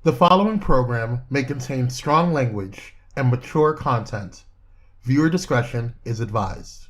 The following program may contain strong language and mature content. Viewer discretion is advised.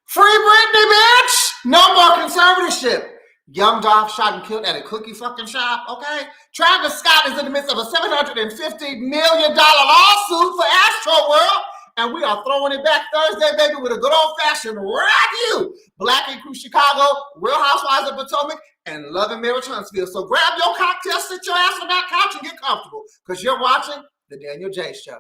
Free Britney, bitch! No more conservatorship. Young Dolph shot and killed at a cookie fucking shop, okay? Travis Scott is in the midst of a $750 million lawsuit for Astro World, and we are throwing it back Thursday, baby, with a good old-fashioned Raaaview. Black Ink Crew Chicago, Real Housewives of Potomac, and Love and Marriage Huntsville. So grab your cocktail, sit your ass on that couch, and get comfortable, because you're watching The Danyol Jaye Show.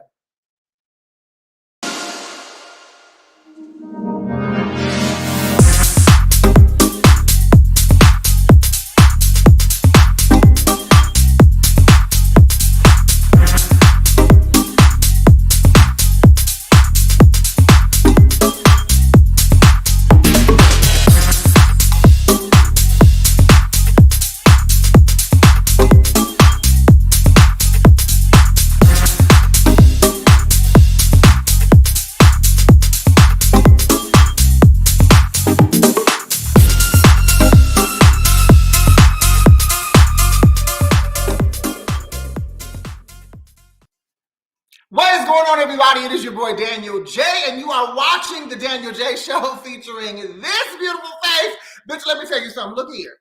What is going on, everybody? It is your boy Danyol Jaye, and you are watching The Danyol Jaye Show featuring this beautiful face. Bitch, let me tell you something. Look here.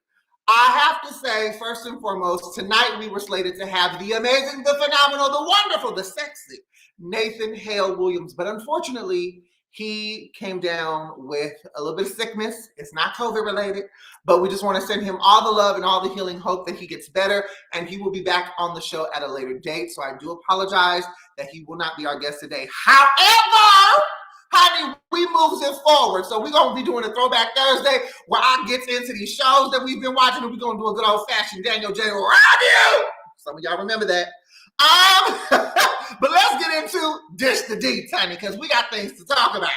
I have to say, first and foremost, tonight we were slated to have the amazing, the phenomenal, the wonderful, the sexy Nathan Hale Williams. But unfortunately, he came down with a little bit of sickness. It's not COVID related, but we just want to send him all the love and all the healing hope that he gets better, and he will be back on the show at a later date. So I do apologize that he will not be our guest today. However, honey, we moves it forward. So we're going to be doing a Throwback Thursday where I get into these shows that we've been watching, and we're going to do a good old-fashioned Danyol Jaye Raaaview. Some of y'all remember that. But let's get into Dish the Deets, honey, because we got things to talk about.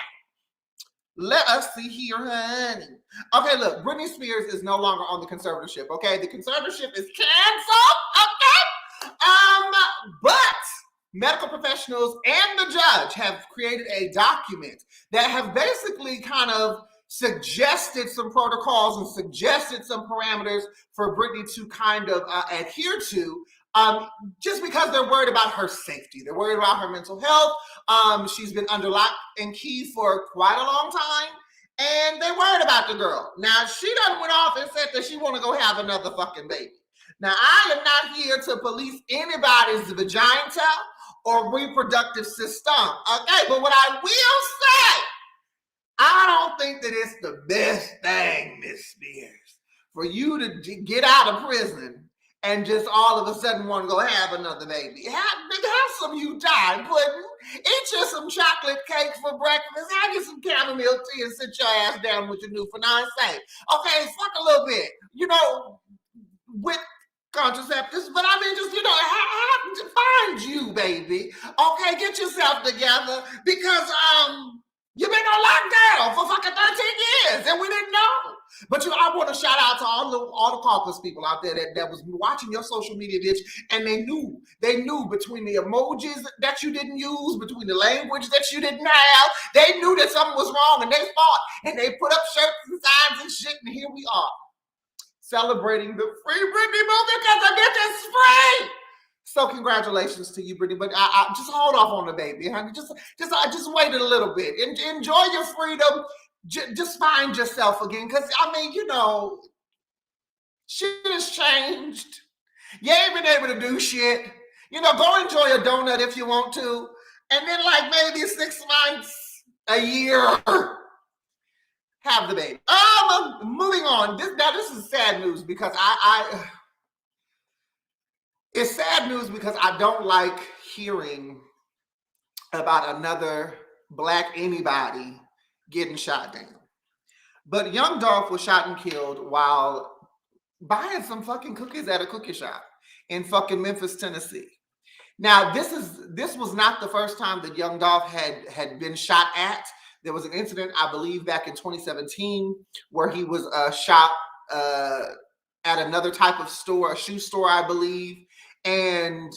Let us see here, honey. Okay, look, Britney Spears is no longer on the conservatorship, okay? The conservatorship is canceled, okay? But medical professionals and the judge have created a document that have basically kind of suggested some protocols and suggested some parameters for Britney to kind of adhere to, just because they're worried about her safety. They're worried about her mental health. She's been under lock and key for quite a long time, and they're worried about the girl. Now, she done went off and said that she want to go have another fucking baby. Now, I am not here to police anybody's vagina or reproductive system, okay? But what I will say, I don't think that it's the best thing, Miss Spears, for you to get out of prison and just all of a sudden want to go have another baby. Have some Utah pudding, eat you some chocolate cake for breakfast, have you some chamomile tea, and sit your ass down with your new fiance. Okay, fuck a little bit, with contraceptives, but I mean, just, find you, baby. Okay, get yourself together, because, you've been on lockdown for fucking 13 years, and we didn't know. But I want to shout out to all the caucus people out there that was watching your social media, bitch, and they knew between the emojis that you didn't use, between the language that you didn't have, they knew that something was wrong, and they fought, and they put up shirts and signs and shit, and here we are, celebrating the Free Britney movement because the bitch is free. So congratulations to you, Britney, but I just hold off on the baby, honey. Just wait a little bit. Enjoy your freedom. Just find yourself again, because, I mean, shit has changed. You ain't been able to do shit. Go enjoy a donut if you want to, and then, like, maybe 6 months, a year, have the baby. Moving on. This is sad news, because it's sad news because I don't like hearing about another Black anybody getting shot down. But Young Dolph was shot and killed while buying some fucking cookies at a cookie shop in fucking Memphis, Tennessee. Now, this was not the first time that Young Dolph had been shot at. There was an incident, I believe, back in 2017, where he was shot at another type of store, a shoe store, I believe, and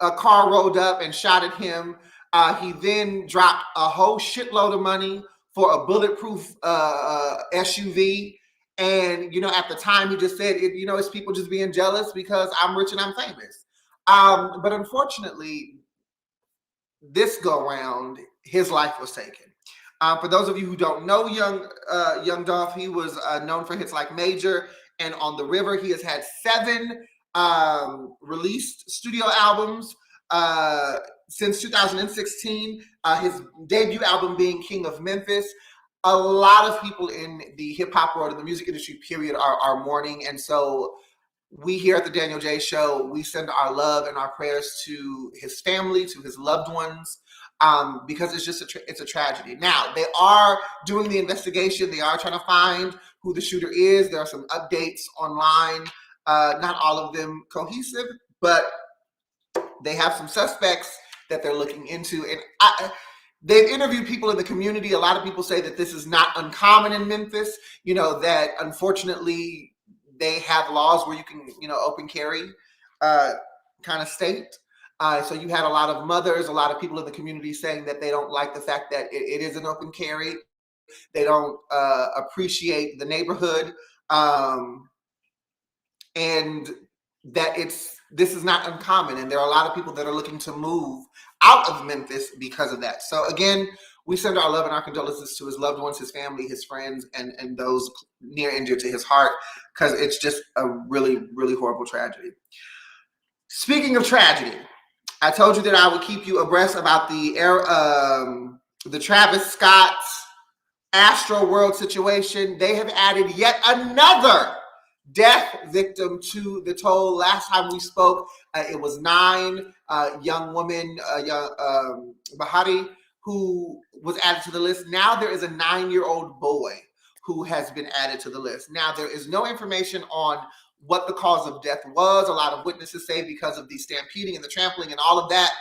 a car rolled up and shot at him. He then dropped a whole shitload of money for a bulletproof SUV. And, at the time, he just said, it's people just being jealous because I'm rich and I'm famous. But unfortunately, this go round, his life was taken. For those of you who don't know Young Dolph, he was known for hits like Major and On the River. He has had 7 released studio albums since 2016. His debut album being King of Memphis. A lot of people in the hip hop world and the music industry, period, are mourning, and so we here at the Danyol Jaye Show, we send our love and our prayers to his family, to his loved ones, because it's just it's a tragedy. Now, they are doing the investigation. They are trying to find who the shooter is. There are some updates online, not all of them cohesive, but they have some suspects that they're looking into. And they've interviewed people in the community. A lot of people say that this is not uncommon in Memphis, that unfortunately they have laws where you can, open carry kind of state. So you had a lot of mothers, a lot of people in the community saying that they don't like the fact that it is an open carry. They don't appreciate the neighborhood, and that this is not uncommon. And there are a lot of people that are looking to move out of Memphis because of that. So again, we send our love and our condolences to his loved ones, his family, his friends, and those near and dear to his heart, because it's just a really, really horrible tragedy. Speaking of tragedy, I told you that I would keep you abreast about the Travis Scott Astro World situation. They have added yet another death victim to the toll. Last time we spoke, it was 9 young women, Bahati, who was added to the list. Now there is a 9-year-old boy who has been added to the list. Now there is no information on what the cause of death was. A lot of witnesses say because of the stampeding and the trampling and all of that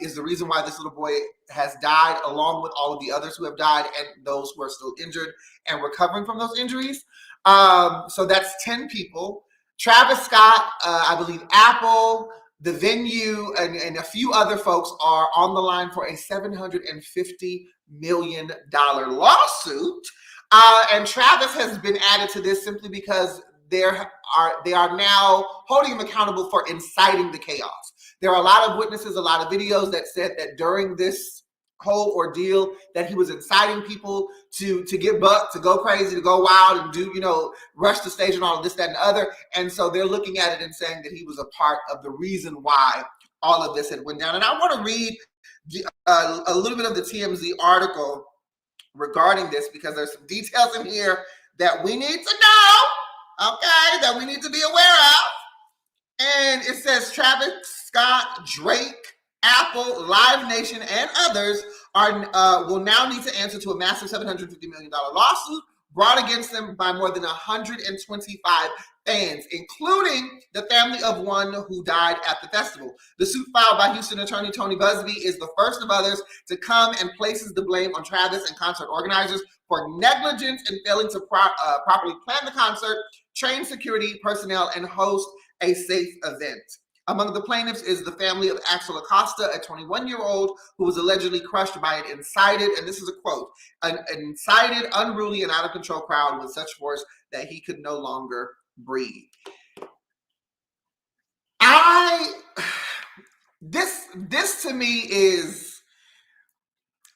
is the reason why this little boy has died, along with all of the others who have died and those who are still injured and recovering from those injuries. So that's 10 people. Travis Scott, I believe Apple, the venue, and a few other folks are on the line for a $750 million lawsuit. And Travis has been added to this simply because they are now holding him accountable for inciting the chaos. There are a lot of witnesses, a lot of videos that said that during this whole ordeal that he was inciting people to get bucked, to go crazy, to go wild and do, rush the stage and all of this, that, and the other. And so they're looking at it and saying that he was a part of the reason why all of this had went down. And I want to read a little bit of the TMZ article regarding this, because there's some details in here that we need to know, okay, that we need to be aware of. And it says Travis Scott, Drake, Apple, Live Nation, and others will now need to answer to a massive $750 million lawsuit brought against them by more than 125 fans, including the family of one who died at the festival. The suit filed by Houston attorney Tony Busby is the first of others to come and places the blame on Travis and concert organizers for negligence in failing to properly plan the concert, train security personnel, and host a safe event. Among the plaintiffs is the family of Axel Acosta, a 21-year-old who was allegedly crushed by an incited, and this is a quote, an incited, unruly, and out-of-control crowd with such force that he could no longer breathe. This to me is,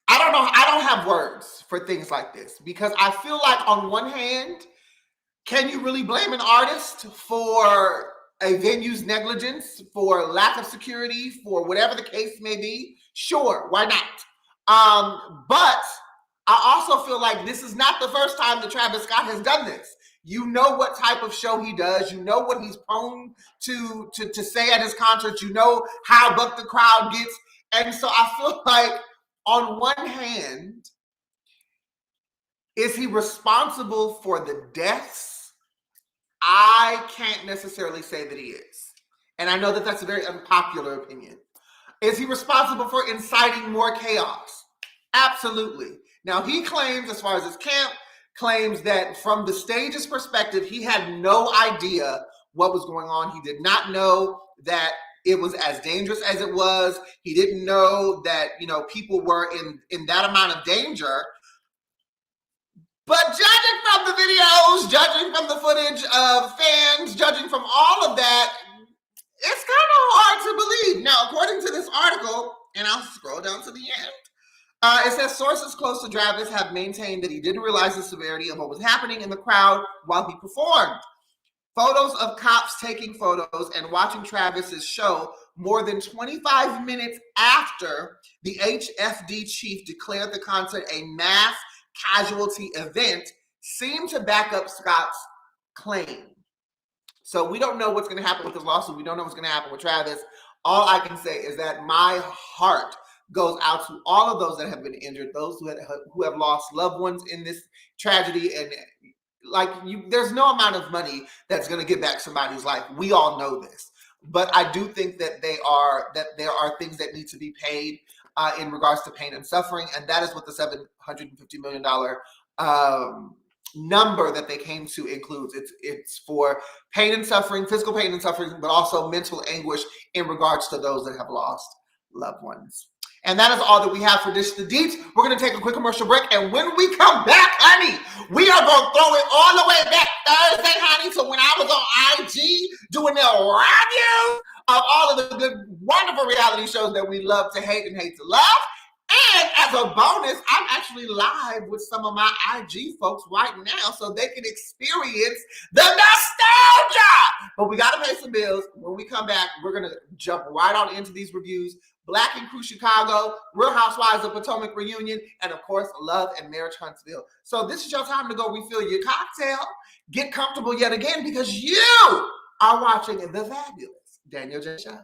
I don't know, I don't have words for things like this, because I feel like on one hand, can you really blame an artist for a venue's negligence, for lack of security, for whatever the case may be? Sure, why not? But I also feel like this is not the first time that Travis Scott has done this. You know what type of show he does. You know what he's prone to say at his concerts. You know how bucked the crowd gets. And so I feel like on one hand, is he responsible for the deaths? I can't necessarily say that he is. And I know that that's a very unpopular opinion. Is he responsible for inciting more chaos? Absolutely. Now, he claims, as far as his camp, claims that from the stage's perspective, he had no idea what was going on. He did not know that it was as dangerous as it was. He didn't know that, people were in that amount of danger. But judging from the videos, judging from the footage of fans, judging from all of that, it's kind of hard to believe. Now, according to this article, and I'll scroll down to the end, it says sources close to Travis have maintained that he didn't realize the severity of what was happening in the crowd while he performed. Photos of cops taking photos and watching Travis's show more than 25 minutes after the HFD chief declared the concert a mass casualty event seem to back up Scott's claim. So we don't know what's going to happen with this lawsuit. We don't know what's going to happen with Travis. All I can say is that my heart goes out to all of those that have been injured, those who have lost loved ones in this tragedy. And there's no amount of money that's going to get back somebody's life. We all know this. But I do think that there are things that need to be paid in regards to pain and suffering. And that is what the $750 million number that they came to includes. It's for pain and suffering, physical pain and suffering, but also mental anguish in regards to those that have lost loved ones. And that is all that we have for Dish the Deets. We're going to take a quick commercial break. And when we come back, honey, we are going to throw it all the way back Thursday, honey, to when I was on IG doing the Raaaview of all of the good, wonderful reality shows that we love to hate and hate to love. And as a bonus, I'm actually live with some of my IG folks right now so they can experience the nostalgia. But we got to pay some bills. When we come back, we're going to jump right on into these reviews. Black and Crew Chicago, Real Housewives of Potomac Reunion, and of course, Love and Marriage Huntsville. So this is your time to go refill your cocktail. Get comfortable yet again because you are watching the fabulous Danyol Jaye Show.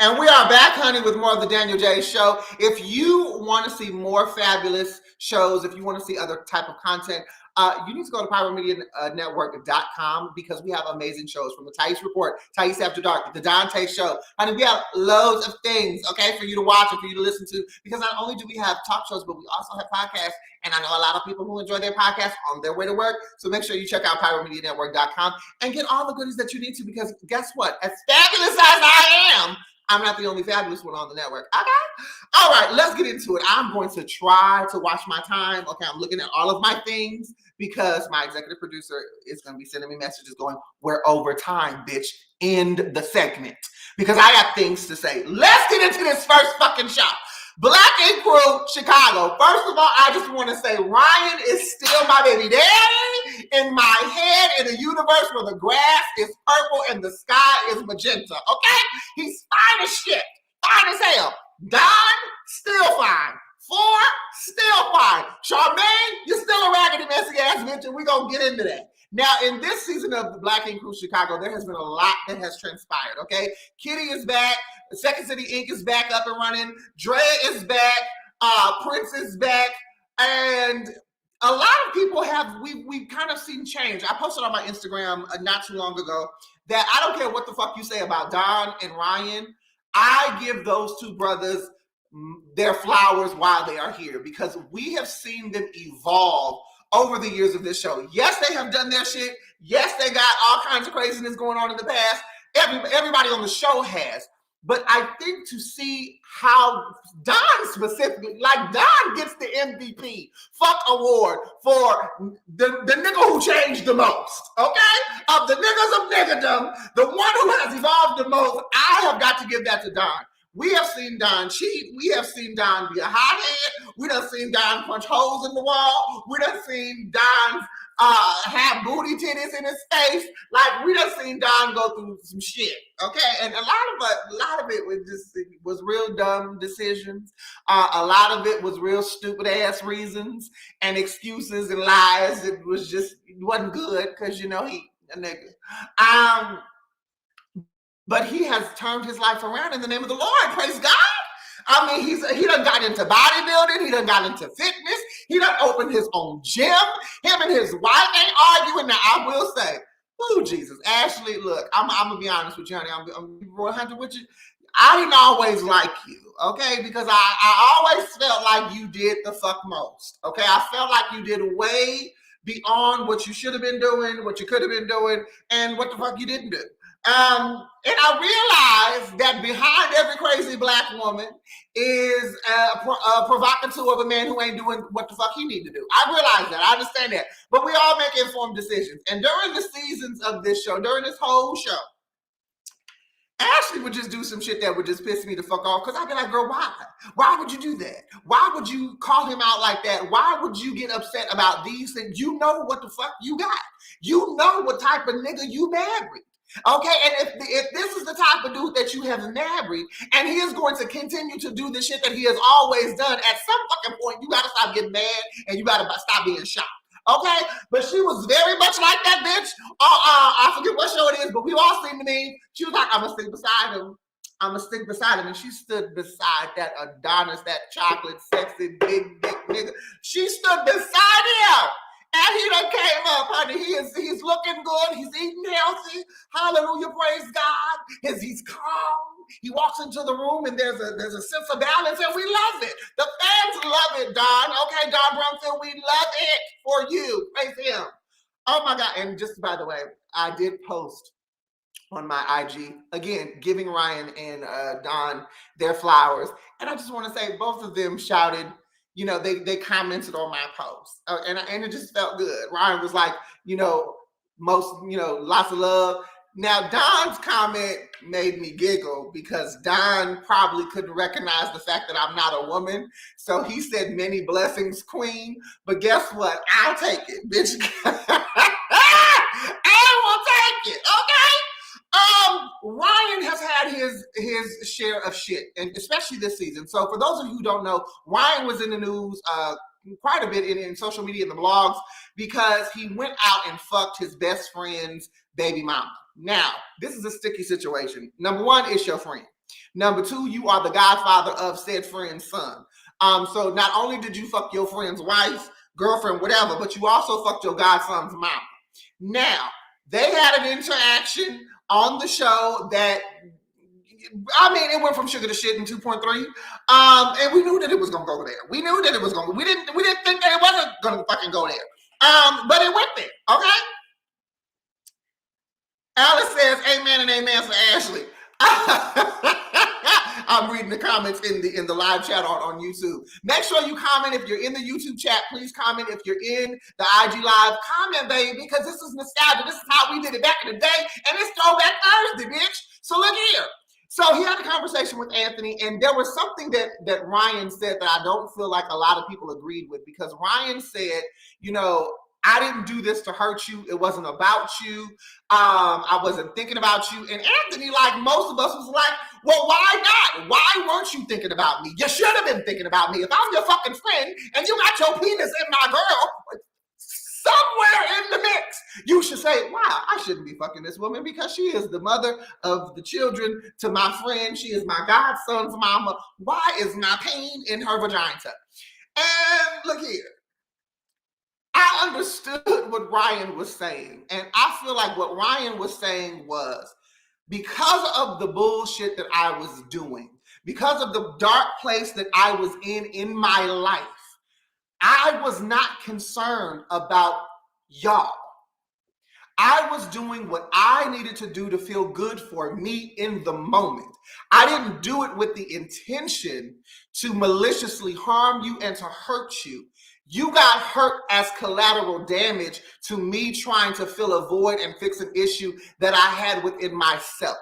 And we are back, honey, with more of the Danyol Jaye Show. If you want to see more fabulous shows, if you want to see other type of content, you need to go to pyromedianetwork.com because we have amazing shows from the Thais Report, Thais After Dark, the Dante Show. Honey, we have loads of things, okay, for you to watch and for you to listen to because not only do we have talk shows, but we also have podcasts. And I know a lot of people who enjoy their podcasts on their way to work. So make sure you check out pyromedianetwork.com and get all the goodies that you need to because guess what? As fabulous as I am, I'm not the only fabulous one on the network. Okay? All right, let's get into it. I'm going to try to watch my time. Okay, I'm looking at all of my things because my executive producer is going to be sending me messages going, we're over time, bitch. End the segment. Because I got things to say. Let's get into this first fucking shot. Black and Crew, Chicago. First of all, I just want to say Ryan is still my baby daddy in my head in a universe where the grass is purple and the sky is magenta. Okay? He's fine as shit. Fine as hell. Don, still fine. Four, still fine. Charmaine, you're still a raggedy, messy ass bitch, and we're going to get into that. Now, in this season of the Black and Crew Chicago, there has been a lot that has transpired, okay? Kitty is back. Second City Inc. is back up and running. Dre is back. Prince is back. And a lot of people we've kind of seen change. I posted on my Instagram not too long ago that I don't care what the fuck you say about Don and Ryan. I give those two brothers their flowers while they are here because we have seen them evolve over the years of this show. Yes, they have done their shit. Yes, they got all kinds of craziness going on in the past. Everybody on the show has. But I think to see how Don specifically, like Don gets the MVP fuck award for the nigga who changed the most, okay? Of the niggas of niggerdom, the one who has evolved the most, I have got to give that to Don. We have seen Don cheat. We have seen Don be a hothead. We done seen Don punch holes in the wall. We done seen Don have booty titties in his face. Like we done seen Don go through some shit. Okay, and a lot of it was real dumb decisions. A lot of it was real stupid ass reasons and excuses and lies. It wasn't good because he a nigga. But he has turned his life around in the name of the Lord. Praise God. I mean, he done got into bodybuilding. He done got into fitness. He done opened his own gym. Him and his wife ain't arguing. Now, I will say, oh, Jesus. Ashley, look, I'm going to be honest with you, honey. I'm 100 with you. I didn't always like you, okay? Because I always felt like you did the fuck most, okay? I felt like you did way beyond what you should have been doing, what you could have been doing, and what the fuck you didn't do. And I realized that behind every crazy black woman is a provocateur of a man who ain't doing what the fuck he need to do. I realize that. I understand that. But we all make informed decisions. And during the seasons of this show, during this whole show, Ashley would just do some shit that would just piss me the fuck off because I'd be like, girl, why? Why would you do that? Why would you call him out like that? Why would you get upset about these things? You know what the fuck you got. You know what type of nigga you married. Okay, and if this is the type of dude that you have married, and he is going to continue to do the shit that he has always done, at some fucking point, you got to stop getting mad and you got to stop being shocked. Okay, but she was very much like that bitch. I forget what show it is, but we all seen the meme. She was like, "I'm gonna stick beside him. I'm gonna stick beside him," and she stood beside that Adonis, that chocolate, sexy, big dick nigga. She stood beside him. And he done came up, honey. He's looking good. He's eating healthy. Hallelujah, praise God. He's calm. He walks into the room and there's a sense of balance, and we love it. The fans love it, Don. Okay, Don Brumfield, we love it for you. Praise him. Oh my God. And just by the way, I did post on my IG, again, giving Ryan and Don their flowers. And I just want to say both of them shouted, they commented on my post, and it just felt good. Ryan was like, lots of love. Now, Don's comment made me giggle because Don probably couldn't recognize the fact that I'm not a woman. So he said, "Many blessings, queen." But guess what? I'll take it, bitch. I will take it, okay? Ryan has had his share of shit, and especially this season. So for those of you who don't know, Ryan was in the news quite a bit in social media and the blogs because he went out and fucked his best friend's baby mama. Now, this is a sticky situation. Number one, it's your friend. Number two, you are the godfather of said friend's son. So not only did you fuck your friend's wife, girlfriend, whatever, but you also fucked your godson's mama. Now, they had an interaction on the show that, it went from sugar to shit in 2.3. And we knew that it was going to go there. We knew that it was going to, we didn't think that it wasn't going to fucking go there. But it went there, okay? Alice says, amen and amen for Ashley. I'm reading the comments in the live chat on YouTube. Make sure you comment if you're in the YouTube chat. Please comment if you're in the IG live. Comment, baby, because this is nostalgia. This is how we did it back in the day, and it's Throwback Thursday, bitch. So look here. So he had a conversation with Anthony, and there was something that Ryan said that I don't feel like a lot of people agreed with, because Ryan said, I didn't do this to hurt you. It wasn't about you. I wasn't thinking about you. And Anthony, like most of us, was like, well, why not? Why weren't you thinking about me? You should have been thinking about me. If I'm your fucking friend and you got your penis in my girl somewhere in the mix, you should say, wow, I shouldn't be fucking this woman because she is the mother of the children to my friend. She is my godson's mama. Why is my pain in her vagina? And look here. understood what Ryan was saying. And I feel like what Ryan was saying was, because of the bullshit that I was doing, because of the dark place that I was in my life, I was not concerned about y'all. I was doing what I needed to do to feel good for me in the moment. I didn't do it with the intention to maliciously harm you and to hurt you. You got hurt as collateral damage to me trying to fill a void and fix an issue that I had within myself.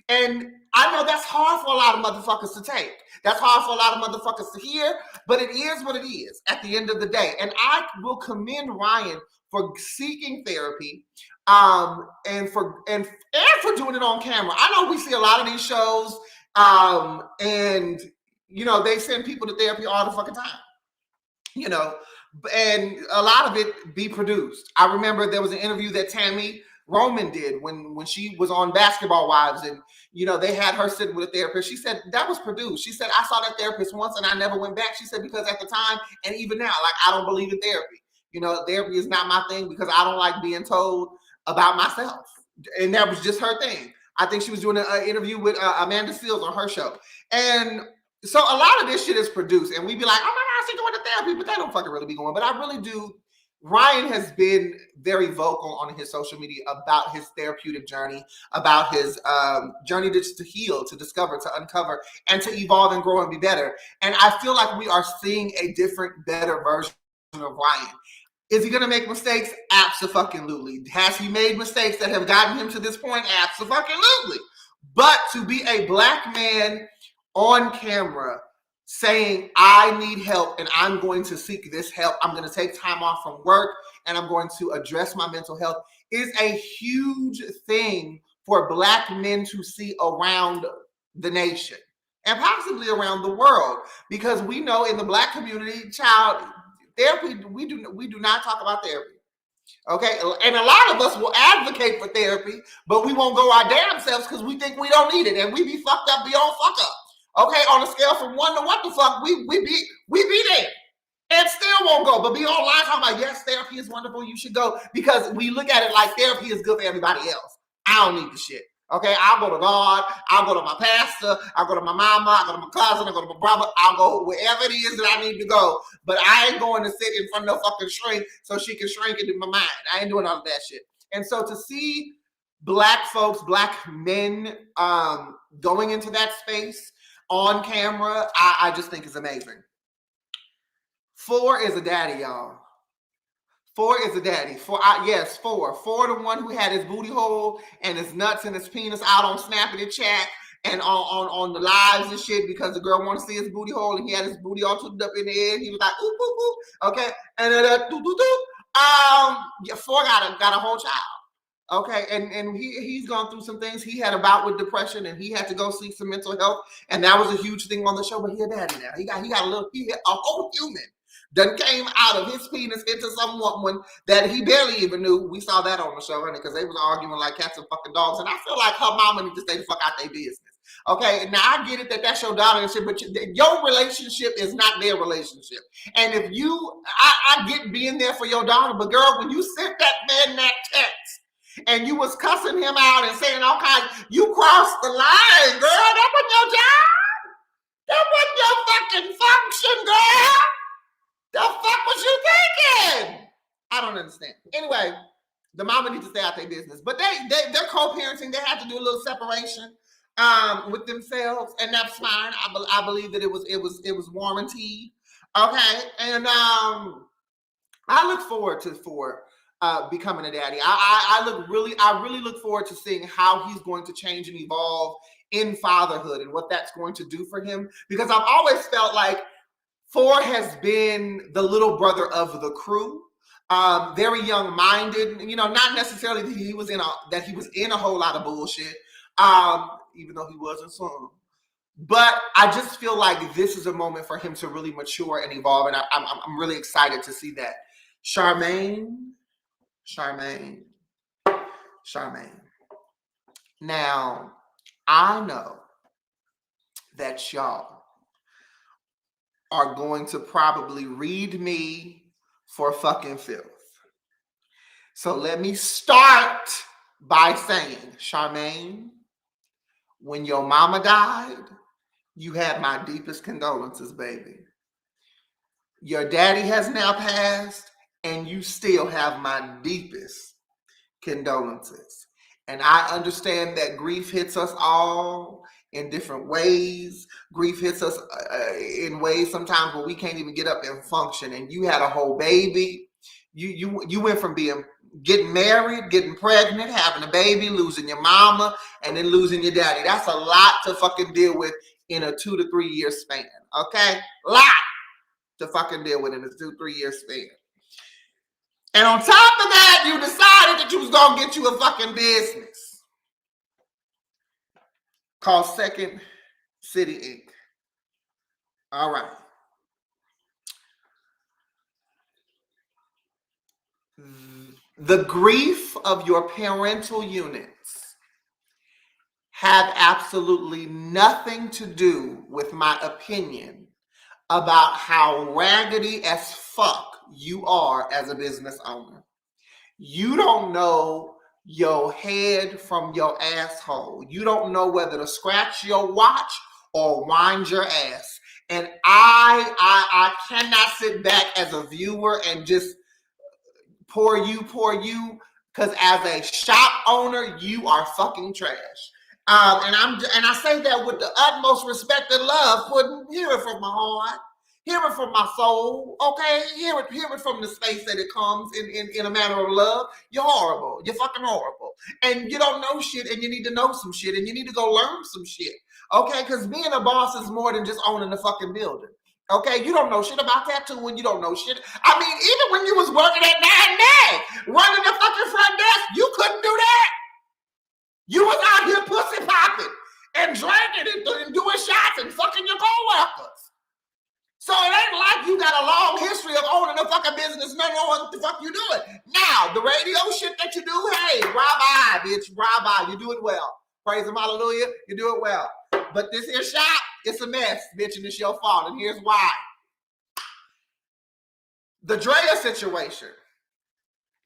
And I know that's hard for a lot of motherfuckers to take. That's hard for a lot of motherfuckers to hear, but it is what it is at the end of the day. And I will commend Ryan for seeking therapy, and for doing it on camera. I know we see a lot of these shows, and you know, they send people to therapy all the fucking time, you know, and a lot of it be produced. I remember there was an interview that Tammy Roman did when she was on Basketball Wives, and you know, they had her sitting with a therapist. She said that was produced. She said, I saw that therapist once and I never went back. She said, because at the time and even now, like, I don't believe in therapy. You know, therapy is not my thing because I don't like being told about myself. And that was just her thing. I think she was doing an interview with Amanda Seals on her show. And so a lot of this shit is produced, and we be like, oh my God, she's going to therapy, but they don't fucking really be going. But I really do. Ryan has been very vocal on his social media about his therapeutic journey, about his journey to heal, to discover, to uncover, and to evolve and grow and be better. And I feel like we are seeing a different, better version of Ryan. Is he going to make mistakes? Abso-fucking-lutely. Has he made mistakes that have gotten him to this point? Abso-fucking-lutely. But to be a black man on camera saying, I need help and I'm going to seek this help, I'm going to take time off from work and I'm going to address my mental health, is a huge thing for black men to see around the nation and possibly around the world. Because we know in the black community, child, therapy, we do not talk about therapy. Okay, and a lot of us will advocate for therapy, but we won't go our damn selves because we think we don't need it, and we be fucked up beyond fuck up. Okay, on a scale from 1 to what the fuck, we be there, and still won't go, but be online talking about, yes, therapy is wonderful, you should go, because we look at it like therapy is good for everybody else. I don't need the shit. Okay, I'll go to God, I'll go to my pastor, I'll go to my mama, I'll go to my cousin, I'll go to my brother, I'll go wherever it is that I need to go. But I ain't going to sit in front of no fucking shrink so she can shrink into my mind. I ain't doing all of that shit. And so to see black folks, black men going into that space on camera, I just think is amazing. 4 is a daddy, y'all. 4 is a daddy. 4, yes, 4. 4, the one who had his booty hole and his nuts and his penis out on Snappity Chat and on the lives and shit because the girl wanted to see his booty hole and he had his booty all twisted up in the air. He was like, ooh, ooh, ooh. Okay, and then yeah, 4 got a whole child. Okay, and he's gone through some things. He had a bout with depression and he had to go seek some mental health, and that was a huge thing on the show. But he a daddy now. He got a whole human that came out of his penis into some woman that he barely even knew. We saw that on the show, honey, because they was arguing like cats and fucking dogs. And I feel like her mama need to stay the fuck out their business. Okay, now I get it that that's your daughter and shit, but your relationship is not their relationship. And if I get being there for your daughter, but girl, when you sent that man that text and you was cussing him out and saying all kinds, you crossed the line, girl. That wasn't your job. That wasn't your fucking function, girl. The fuck was you thinking? I don't understand. Anyway, the mama needs to stay out their business. But they're co-parenting. They have to do a little separation with themselves, and that's fine. I believe that it was warranted. Okay, and I look forward for becoming a daddy. I really look forward to seeing how he's going to change and evolve in fatherhood and what that's going to do for him. Because I've always felt like 4 has been the little brother of the crew, very young-minded. You know, not necessarily that he was in a whole lot of bullshit, even though he wasn't some. But I just feel like this is a moment for him to really mature and evolve, and I'm really excited to see that. Charmaine. Now, I know that y'all are going to probably read me for fucking filth. So let me start by saying, Charmaine, when your mama died, you had my deepest condolences, baby. Your daddy has now passed, and you still have my deepest condolences. And I understand that grief hits us all in different ways. Grief hits us in ways sometimes where we can't even get up and function. And you had a whole baby. You went from getting married, getting pregnant, having a baby, losing your mama, and then losing your daddy. That's a lot to fucking deal with in a 2 to 3 year span. Okay? Lot to fucking deal with in a 2-3 year span. And on top of that, you decided that you was gonna get you a fucking business called Second City Inc. All right. The grief of your parental units have absolutely nothing to do with my opinion about how raggedy as fuck you are as a business owner. You don't know your head from your asshole. You don't know whether to scratch your watch or wind your ass. And I cannot sit back as a viewer and just pour you, because as a shop owner, you are fucking trash. And I say that with the utmost respect and love. Hear it from my heart, hear it from my soul. Okay, hear it from the space that it comes in a manner of love. You're horrible. You're fucking horrible, and you don't know shit, and you need to know some shit, and you need to go learn some shit. Okay, because being a boss is more than just owning the fucking building. Okay, you don't know shit about tattooing. You don't know shit. I mean, even when you was working at 9 running the fucking front desk, you couldn't do that. You was out here pussy popping and drinking and doing shots and fucking your co-workers. So it ain't like you got a long history of owning a fucking business, not knowing what the fuck you doing. Now, the radio shit that you do, hey, Raaaview, bitch, Raaaview, you do it well. Praise him, hallelujah, you do it well. But this here shop, it's a mess, bitch, and it's your fault, and here's why. The Drea situation.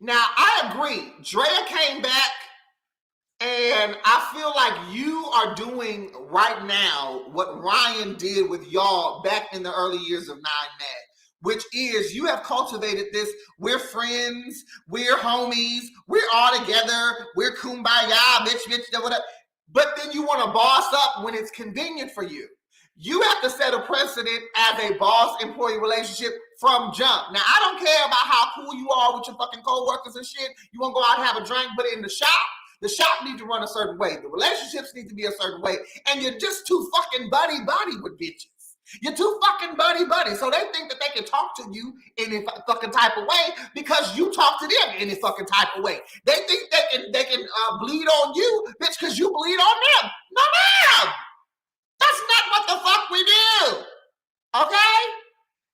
Now, I agree. Drea came back, and I feel like you are doing right now what Ryan did with y'all back in the early years of 9 Mad, which is you have cultivated this, we're friends, we're homies, we're all together, we're kumbaya, bitch, whatever. But then you want to boss up when it's convenient for you. You have to set a precedent as a boss-employee relationship from jump. Now, I don't care about how cool you are with your fucking co-workers and shit. You want to go out and have a drink, but in the shop needs to run a certain way. The relationships need to be a certain way. And you're just too fucking buddy with bitches. You're too fucking buddy. So they think that they can talk to you in a fucking type of way because you talk to them in a fucking type of way. They think they can bleed on you, bitch, because you bleed on them. No, ma'am. That's not what the fuck we do. Okay?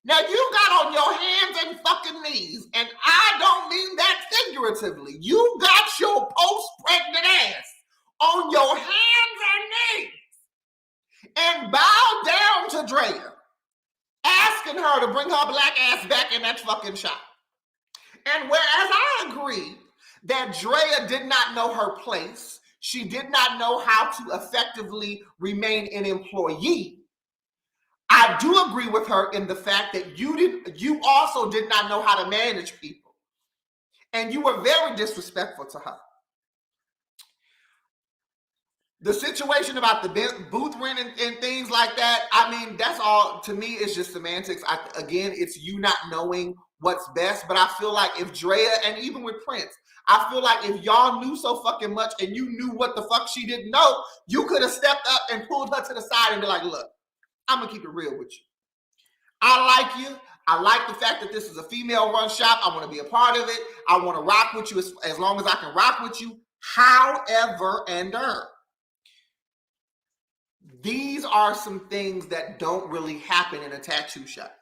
Now you got on your hands and fucking knees, and I don't mean that figuratively. You got your post-pregnant ass on your hands and knees and bow down to Drea, asking her to bring her black ass back in that fucking shop. And whereas I agree that Drea did not know her place, she did not know how to effectively remain an employee, I do agree with her in the fact that you also did not know how to manage people. And you were very disrespectful to her. The situation about the booth rent and things like that, I mean, that's all, to me, it's just semantics. Again, it's you not knowing what's best. But I feel like if Drea, and even with Prince, I feel like if y'all knew so fucking much and you knew what the fuck she didn't know, you could have stepped up and pulled her to the side and be like, look, I'm going to keep it real with you. I like you. I like the fact that this is a female-run shop. I want to be a part of it. I want to rock with you as long as I can rock with you. However, these are some things that don't really happen in a tattoo shop.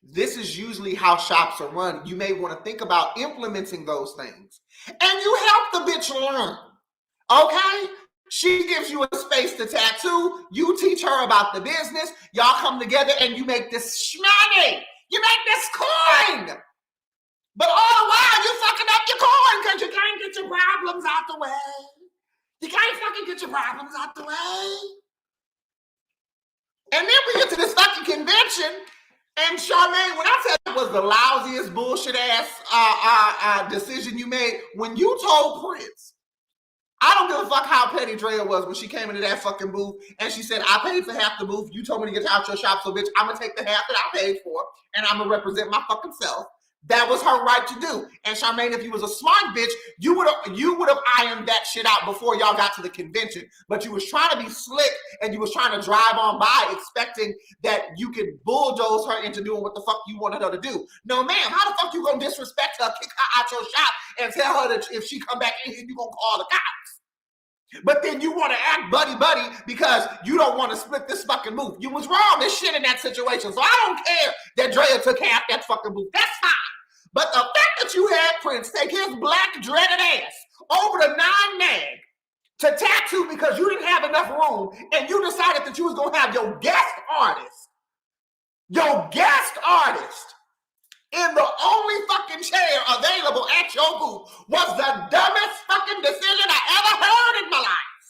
This is usually how shops are run. You may want to think about implementing those things. And you help the bitch learn. Okay? She gives you a space to tattoo. You teach her about the business. Y'all come together and you make this money. You make this coin. But all the while, you fucking up your coin because you your problems out the way. You can't fucking get your problems out the way. And then we get to this fucking convention, and Charmaine, when I said it was the lousiest bullshit ass decision you made, when you told Prince, I don't give a fuck how petty Drea was when she came into that fucking booth and she said, I paid for half the booth. You told me to get out your shop, so bitch, I'm gonna take the half that I paid for and I'm gonna represent my fucking self. That was her right to do. And Charmaine, if you was a smart bitch, you would have ironed that shit out before y'all got to the convention. But you was trying to be slick and you was trying to drive on by expecting that you could bulldoze her into doing what the fuck you wanted her to do. No, ma'am, how the fuck you gonna disrespect her, kick her out your shop, and tell her that if she come back in here, you gonna call the cops? But then you want to act buddy because you don't want to split this fucking booth. You was wrong as shit in that situation. So I don't care that Drea took half that fucking booth. That's fine. But the fact that you had Prince take his black dreaded ass over the 9-mag to tattoo because you didn't have enough room and you decided that you was going to have your guest artist in the only fucking chair available at your booth was the dumbest fucking decision I ever heard in my life.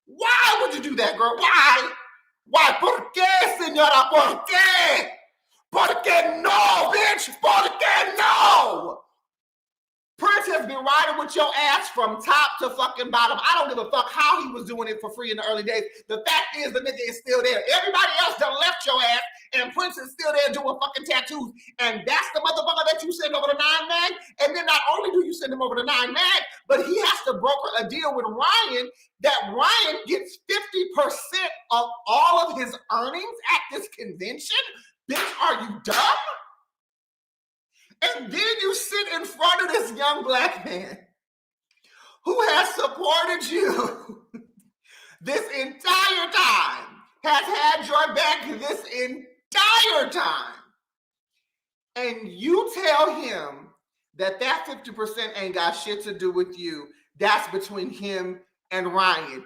Why would you do that, girl? Why? Why? ¿Por qué, señora? ¿Por qué? ¿Por qué no, bitch? ¿Por qué no? Prince has been riding with your ass from top to fucking bottom. I don't give a fuck how he was doing it for free in the early days. The fact is the nigga is still there. Everybody else done left your ass, and Prince is still there doing fucking tattoos. And that's the motherfucker that you send over the 9-mag. And then not only do you send him over the 9-mag, but he has to broker a deal with Ryan that Ryan gets 50% of all of his earnings at this convention. Bitch, are you dumb? And then you sit in front of this young black man who has supported you this entire time, has had your back this entire time, and you tell him that 50% ain't got shit to do with you. That's between him and Ryan.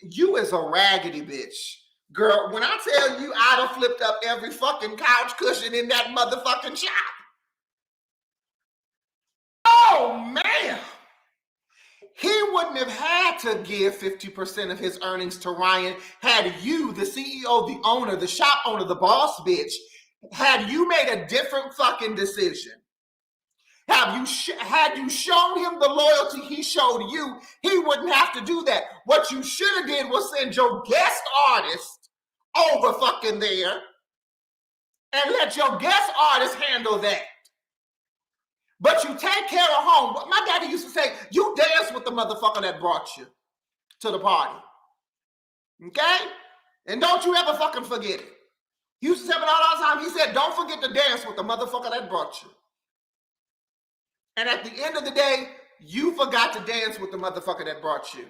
You is a raggedy bitch. Girl, when I tell you I'd have flipped up every fucking couch cushion in that motherfucking shop. Oh, man. He wouldn't have had to give 50% of his earnings to Ryan had you, the CEO, the owner, the shop owner, the boss bitch, had you made a different fucking decision. Had you shown him the loyalty he showed you, he wouldn't have to do that. What you should have did was send your guest artist over fucking there and let your guest artist handle that. But you take care of home. My daddy used to say, you dance with the motherfucker that brought you to the party. Okay? And don't you ever fucking forget it. He used to say it all the time. He said, don't forget to dance with the motherfucker that brought you. And at the end of the day, you forgot to dance with the motherfucker that brought you.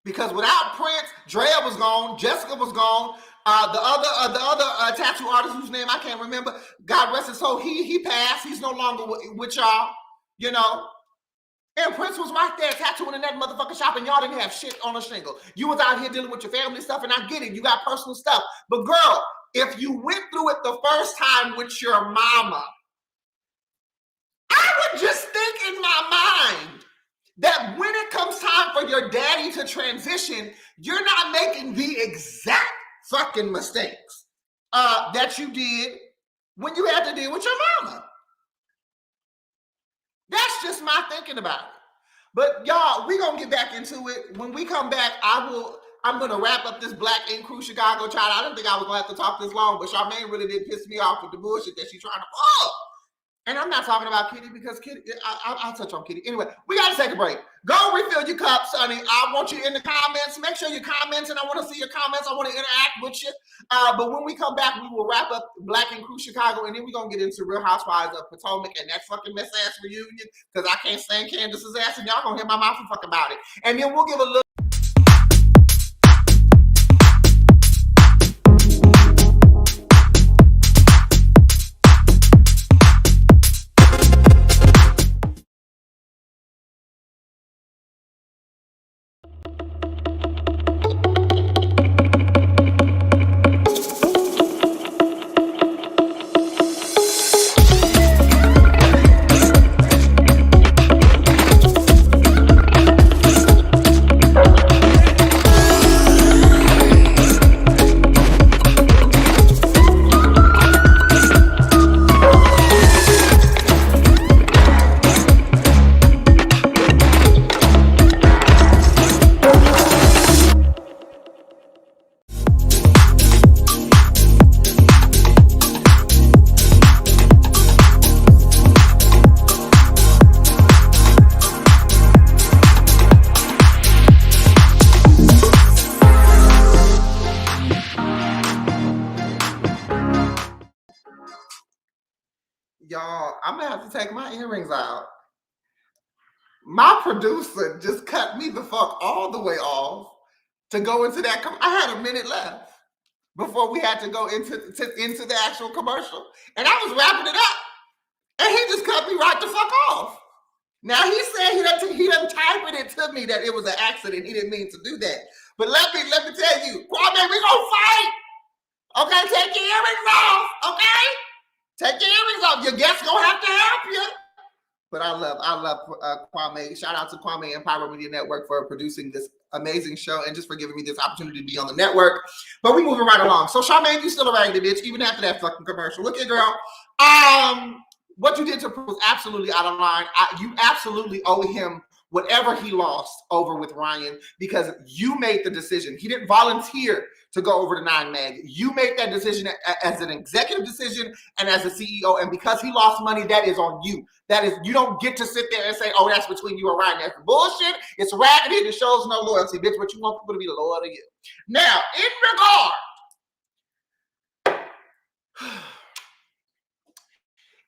Because without Prince, Drea was gone, Jessica was gone, the other tattoo artist whose name I can't remember, God rest his soul, he passed. He's no longer with y'all, you know. And Prince was right there tattooing in that motherfucking shop, and y'all didn't have shit on a shingle. You was out here dealing with your family stuff, and I get it. You got personal stuff. But girl, if you went through it the first time with your mama, I would just think in my mind that when it comes time for your daddy to transition, you're not making the exact fucking mistakes that you did when you had to deal with your mama. That's just my thinking about it. But y'all, we're going to get back into it. When we come back, I'm going to wrap up this Black Ink Crew Chicago trial. I didn't think I was going to have to talk this long, but Charmaine really did piss me off with the bullshit that she's trying to pull. And I'm not talking about Kitty because Kitty, I'll touch on Kitty. Anyway, we got to take a break. Go refill your cups, honey. I want you in the comments. Make sure you're commenting. I want to see your comments. I want to interact with you. But when we come back, we will wrap up Black and Crew Chicago, and then we're going to get into Real Housewives of Potomac and that fucking mess-ass reunion because I can't stand Candace's ass, and y'all going to hear my mouth and fuck about it. And then we'll give a little have to take my earrings out. My producer just cut me the fuck all the way off to go into that. I had a minute left before we had to go into the actual commercial. And I was wrapping it up. And he just cut me right the fuck off. Now he said he done typed it to me that it was an accident. He didn't mean to do that. But let me tell you, Kwame, we gonna fight. Okay, take your earrings off. Okay? Take your earrings off. Your guests gonna have to help you. But I love Kwame. Shout out to Kwame and Pyro Media Network for producing this amazing show and just for giving me this opportunity to be on the network. But we moving right along. So Charmaine, you still a raggedy bitch, even after that fucking commercial. Look at girl. What you did to Prince was absolutely out of line. You absolutely owe him whatever he lost over with Ryan because you made the decision. He didn't volunteer to go over to 9 Mag. You made that decision as an executive decision and as a CEO. And because he lost money, that is on you. That is, you don't get to sit there and say, oh, that's between you and Ryan. That's bullshit. It's raggedy. It shows no loyalty, bitch. But you want people to be loyal to you. Now,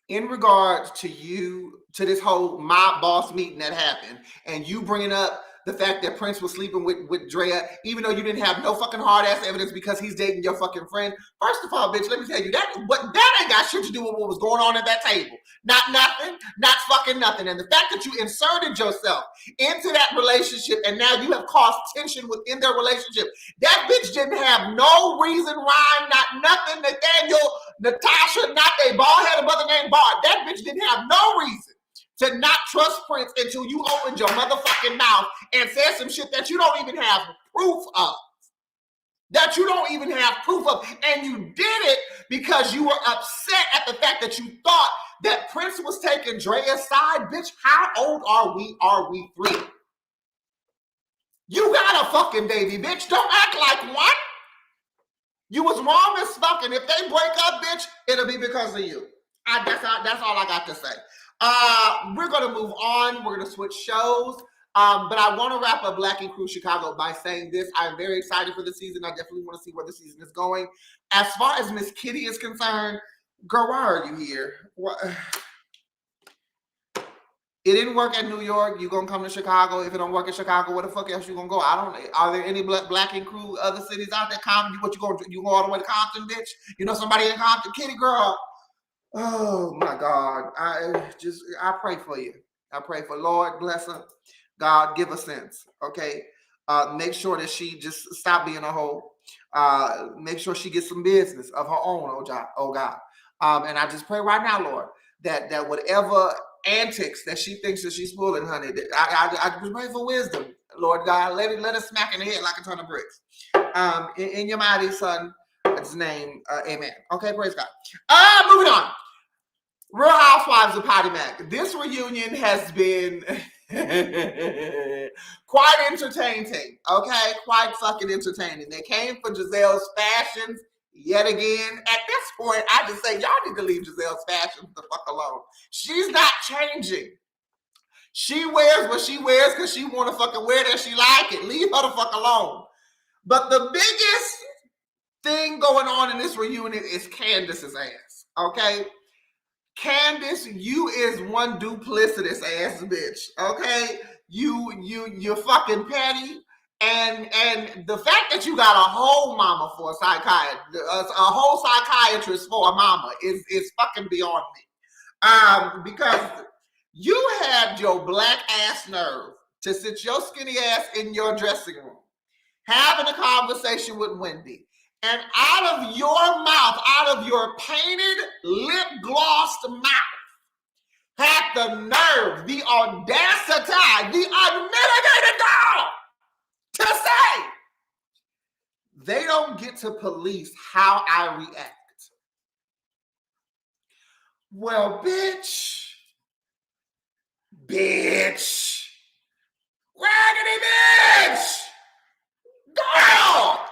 in regards to you, to this whole mob boss meeting that happened, and you bringing up the fact that Prince was sleeping with Drea, even though you didn't have no fucking hard ass evidence because he's dating your fucking friend. First of all, bitch, let me tell you that ain't got shit to do with what was going on at that table. Not nothing, not fucking nothing. And the fact that you inserted yourself into that relationship and now you have caused tension within their relationship, that bitch didn't have no reason, Ryan, not nothing, Nathaniel, Natasha, not a bald-headed mother named Bart. That bitch didn't have no reason to not trust Prince until you opened your motherfucking mouth and said some shit that you don't even have proof of. That you don't even have proof of. And you did it because you were upset at the fact that you thought that Prince was taking Drea's side. Bitch, how old are we? Are we 3? You got a fucking baby, bitch. Don't act like one. You was wrong as fucking. If they break up, bitch, it'll be because of you. That's all I got to say. We're going to move on. We're going to switch shows. But I want to wrap up Black and Crew Chicago by saying this. I'm very excited for the season. I definitely want to see where the season is going. As far as Miss Kitty is concerned, girl, why are you here? What? It didn't work at New York. You gonna come to Chicago. If it don't work in Chicago, where the fuck else you gonna go? Are there any Black and Crew other cities out there? Compton? What you going to do? You go all the way to Compton, bitch? You know somebody in Compton? Kitty girl. Oh my God. I pray for you. I pray for Lord, bless her. God, give her sense. Okay. Make sure that she just stop being a hoe. Make sure she gets some business of her own, oh God. And I just pray right now, Lord, that whatever antics that she thinks that she's pulling, honey, I just pray for wisdom, Lord God. Let her smack in the head like a ton of bricks. In your mighty son, his name, amen. Okay, praise God. Moving on. Real Housewives of Potty Mac. This reunion has been quite entertaining. Okay, quite fucking entertaining. They came for Giselle's fashions yet again. At this point, I just say y'all need to leave Giselle's fashions the fuck alone. She's not changing. She wears what she wears because she want to fucking wear that she like it. Leave her the fuck alone. But the biggest thing going on in this reunion is Candace's ass. Okay. Candace, you is one duplicitous ass bitch, okay? You're fucking petty, and the fact that you got a whole mama for a psychiatrist, a whole psychiatrist for a mama is fucking beyond me. Because you had your black ass nerve to sit your skinny ass in your dressing room, having a conversation with Wendy. And out of your mouth, out of your painted, lip-glossed mouth, had the nerve, the audacity, the unmitigated gall to say, they don't get to police how I react. Well, bitch, raggedy bitch, girl.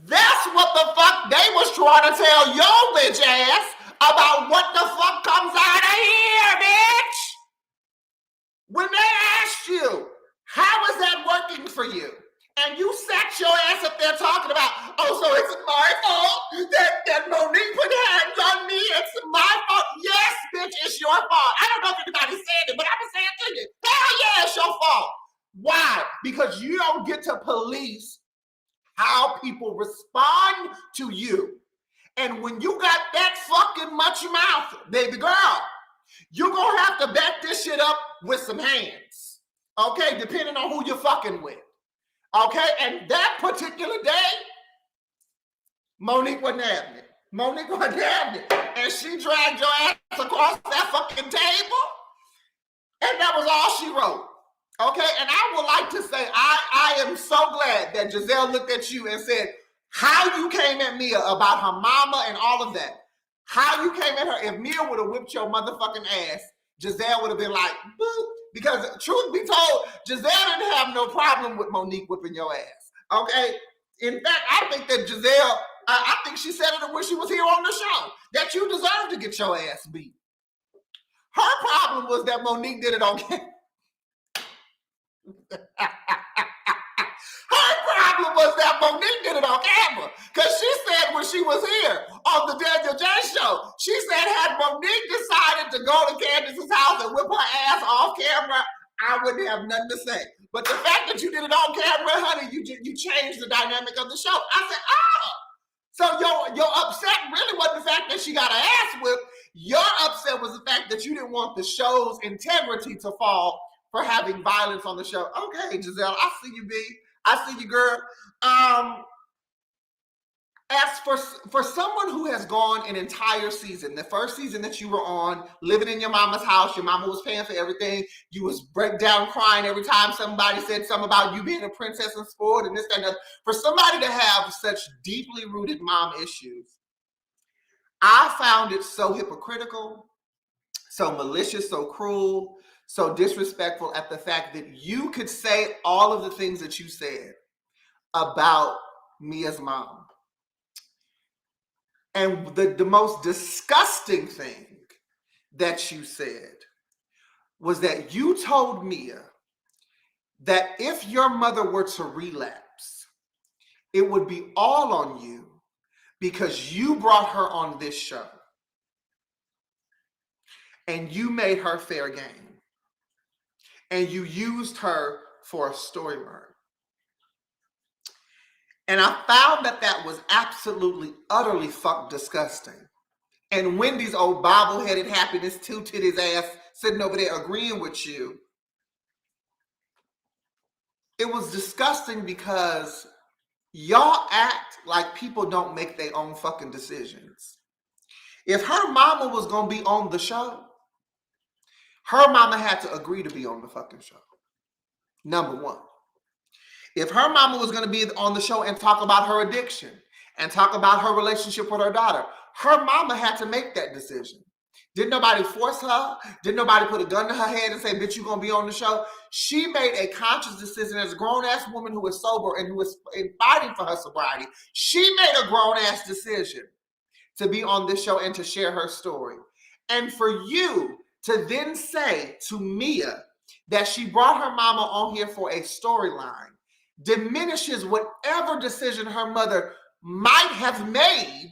That's what the fuck they was trying to tell your bitch ass about what the fuck comes out of here, bitch. When they asked you, how is that working for you? And you sat your ass up there talking about, oh, so it's my fault that Monique put hands on me. It's my fault. bitch, it's your fault. I don't know if anybody said it, but I'm going to say it to you. Hell yeah, it's your fault. Why? Because you don't get to police how people respond to you. And when you got that fucking much mouth, baby girl, you're going to have to back this shit up with some hands. Okay? Depending on who you're fucking with. Okay? And that particular day, Monique wasn't having it. Monique wasn't having it. And she dragged your ass across that fucking table. And that was all she wrote. Okay? And I would like to say, I am so glad that Giselle looked at you and said, how you came at Mia about her mama and all of that. How you came at her. If Mia would have whipped your motherfucking ass, Giselle would have been like, boop. Because truth be told, Giselle didn't have no problem with Monique whipping your ass. Okay? In fact, I think that Giselle, I think she said it when she was here on the show, that you deserve to get your ass beat. Her problem was that Monique did it on camera. Her problem was that Monique did it on camera. Because she said when she was here on the Danyol Jaye show, she said had Monique decided to go to Candace's house and whip her ass off camera, I wouldn't have nothing to say. But the fact that you did it on camera, honey, you changed the dynamic of the show. I said, so your upset really wasn't the fact that she got her ass whipped. Your upset was the fact that you didn't want the show's integrity to fall for having violence on the show. Okay, Giselle, I see you, B. I see you, girl. As for someone who has gone an entire season, the first season that you were on, living in your mama's house, your mama was paying for everything, you was break down crying every time somebody said something about you being a princess in sport and this, that, and that. For somebody to have such deeply rooted mom issues, I found it so hypocritical, so malicious, so cruel, so disrespectful at the fact that you could say all of the things that you said about Mia's mom. And the most disgusting thing that you said was that you told Mia that if your mother were to relapse, it would be all on you because you brought her on this show and you made her fair game and you used her for a storyline. And I found that was absolutely, utterly disgusting. And Wendy's old bobble-headed happiness, two-titties ass sitting over there agreeing with you. It was disgusting because y'all act like people don't make their own fucking decisions. If her mama was going to be on the show, her mama had to agree to be on the fucking show. Number one. If her mama was going to be on the show and talk about her addiction and talk about her relationship with her daughter, her mama had to make that decision. Didn't nobody force her. Didn't nobody put a gun to her head and say, bitch, you going to be on the show. She made a conscious decision as a grown-ass woman who is sober and who is fighting for her sobriety. She made a grown-ass decision to be on this show and to share her story. And for you to then say to Mia that she brought her mama on here for a storyline diminishes whatever decision her mother might have made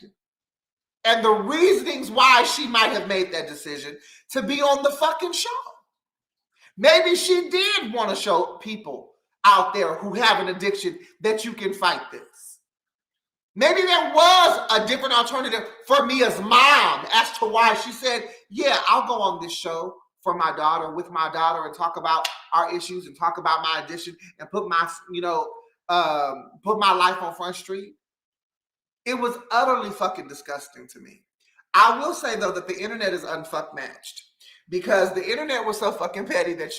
and the reasonings why she might have made that decision to be on the fucking show. Maybe she did want to show people out there who have an addiction that you can fight this. Maybe there was a different alternative for Mia's mom as to why she said, yeah, I'll go on this show for my daughter, with my daughter, and talk about our issues and talk about my addiction and put my, put my life on Front Street. It was utterly fucking disgusting to me. I will say, though, that the internet is unfuck matched because the internet was so fucking petty that